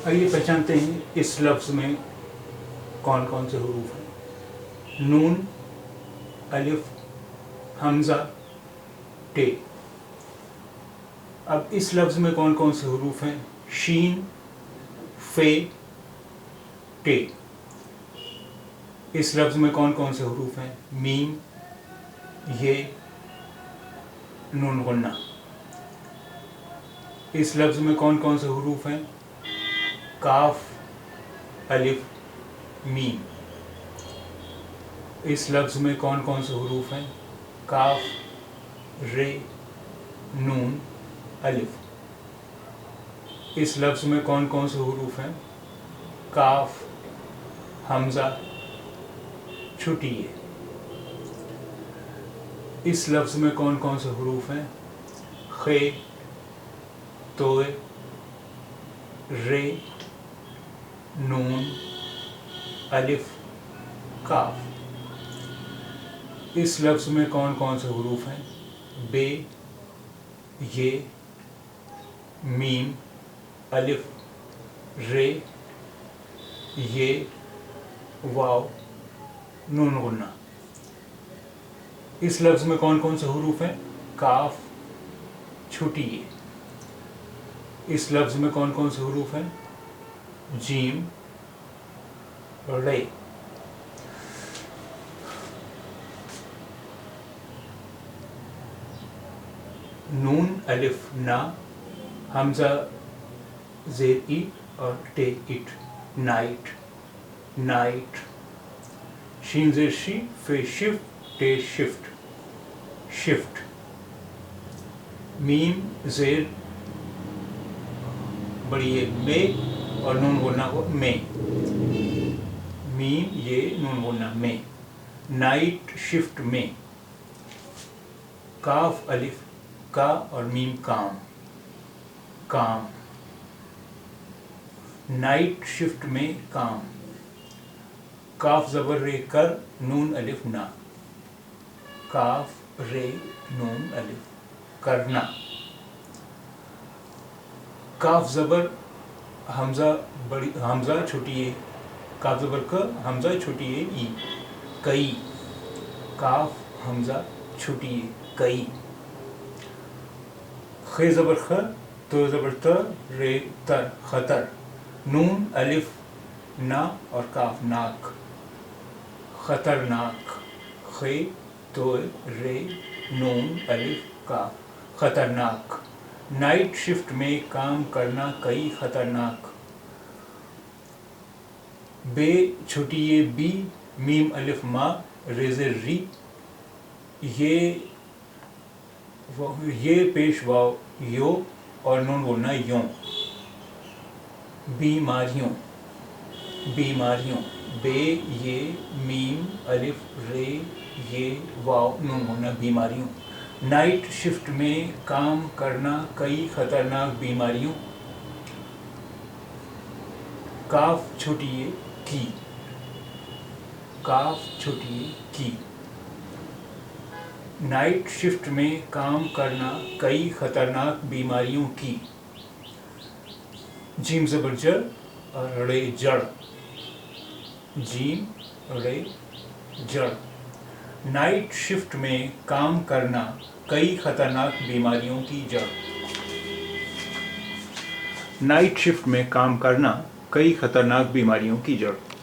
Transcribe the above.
आइए पहचानते हैं इस लफ्ज़ में कौन कौन से हुरूफ हैं। नून, अलिफ, हमज़ा, टे। अब इस लफ्ज़ में कौन कौन से हुरूफ हैं। शीन, फे, टे। इस लफ्ज़ में कौन कौन से हुरूफ हैं। मीम, ये, नून गुन्ना। इस लफ्ज़ में कौन कौन से हुरूफ हैं। काफ, अलिफ, मीम। इस लफ्ज़ में कौन कौन से हुरूफ हैं। काफ, रे, नून, अलिफ। इस लफ्ज़ में कौन कौन से हुरूफ हैं। काफ, हमज़ा, छुटी है। इस लफ्ज़ में कौन कौन से हुरूफ हैं। खे, तोए, रे, नून, अलिफ, काफ। इस लफ्ज़ में कौन कौन से हुरूफ हैं। बे, ये, मीम, अलिफ, रे, ये, वाव, नून गुन्ना। इस लफ्ज़ में कौन कौन से हुरूफ हैं। काफ, छुटी ये। इस लफ्ज़ में कौन कौन से हुरूफ हैं। जीम, रे। नून, अलिफ, ना, हमज़ा ज़ेर ई और टे इट। Night, night. शीन ज़ेर शी, फे शिफ्ट, टे शिफ्ट, शिफ्ट। मीम ज़ेर बड़ी ये में और नून गुन्ना को में। मीम ये, नून गुन्ना में। नाइट शिफ्ट में। काफ, अलिफ, का और मीम काम, काम। नाइट शिफ्ट में काम। काफ ज़बर रे कर, नून अलिफ ना। काफ, रे, नून अलिफ, करना। काफ ज़बर हमज़ा बड़ी, हमज़ा छोटी है। काफ ज़बर क, हमज़ा छोटी है ई, कई। काफ, हमज़ा छोटी है, कई। खे ज़बर ख, तो ज़बर त, रे तर, खतर। नून, अलिफ, ना और काफ, नाक, खतरनाक। खे, तो, रे, नून, अलिफ, काफ, खतरनाक। नाइट शिफ्ट में काम करना, कई, खतरनाक। बे छोटी ये बी, मीम अलिफ मा, रेज़े री। ये पेश वाव यो और नून बोलना यों। बीमारियों, बीमारियों। बे, ये, मीम, अलिफ, रे, ये, वाव, नून बोलना बीमारियों। नाइट शिफ्ट में काम करना, कई खतरनाक बीमारियों। काफ छोटी ये की, काफ छोटी ये की। नाइट शिफ्ट में काम करना, कई खतरनाक बीमारियों की। जीम ज़बर जर और रे जड़। जीम, रे, जड़। नाइट शिफ्ट में काम करना, कई खतरनाक बीमारियों की जड़। नाइट शिफ्ट में काम करना, कई खतरनाक बीमारियों की जड़।